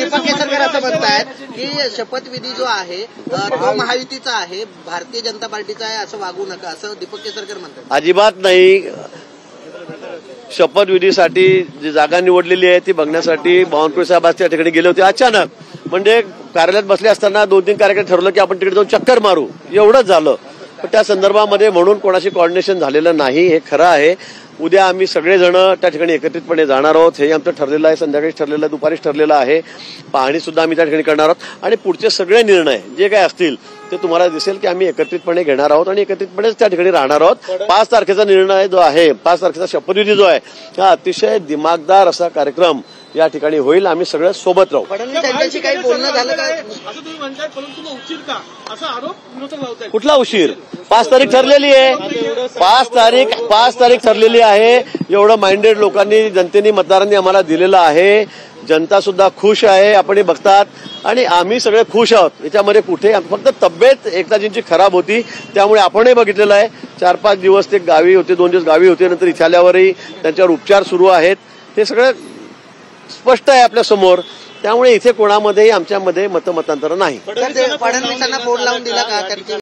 दीपक केसरकर असं म्हणतायत की शपथविधी जो आहे तो महायुतीचा आहे, भारतीय जनता पार्टीचा आहे, असं वागू नका, असं दीपक केसरकर म्हणतात. अजिबात नाही. शपथविधीसाठी जी जागा निवडलेली आहे ती बघण्यासाठी बावनकुळे साहेब आज त्या ठिकाणी गेले होते. अचानक म्हणजे कार्यालयात बसले असताना 2-3 कार्यकर्ते ठरवलं की आपण तिकडे जाऊन चक्कर मारू, एवढंच झालं. पण त्या संदर्भामध्ये म्हणून कोणाशी कोऑर्डिनेशन झालेलं नाही, हे खरं आहे. उद्या आम्ही सगळेजण त्या ठिकाणी एकत्रितपणे जाणार आहोत. हे आमचं ठरलेलं आहे, संध्याकाळी ठरलेलं आहे, दुपारीच ठरलेलं आहे. पाहणी सुद्धा आम्ही त्या ठिकाणी करणार आहोत आणि पुढचे सगळे निर्णय जे काय असतील ते तुम्हाला दिसेल की आम्ही एकत्रितपणे घेणार आहोत आणि एकत्रितपणेच त्या ठिकाणी राहणार आहोत. 5 तारखेचा निर्णय जो आहे, 5 तारखेचा शपथविधी जो आहे, हा अतिशय दिमागदार असा कार्यक्रम या ठिकाणी होईल. आम्ही सगळं सोबत राहू. फडणवीस यांच्याशी काही बोलणं झालं का असं तुम्ही म्हणताय, परंतु उशीर का असा आरोप विरोधक लावतायत. कुठला उशीर? 5 तारीख ठरलेली आहे. 5 तारीख ठरलेली आहे. एवढं माइंडेड लोकांनी, जनतेने, मतदारांनी आम्हाला दिलेलं आहे. जनता सुद्धा खुश आहे, आपण बघतात, आणि आम्ही सगळे खुश आहोत. याच्यामध्ये कुठे फक्त तब्येत एकताजींची खराब होती, त्यामुळे आपणही बघितलेलं आहे. 4-5 दिवस ते गावी होते, 2 दिवस गावी होते, नंतर इथे आल्यावरही त्यांच्यावर उपचार सुरू आहेत. हे सगळं स्पष्ट आहे आपल्या समोर. त्यामुळे इथे कोणामध्येही आमच्यामध्ये मतमतांतर नाही. फडणवीसांना फोन लावून दिला का?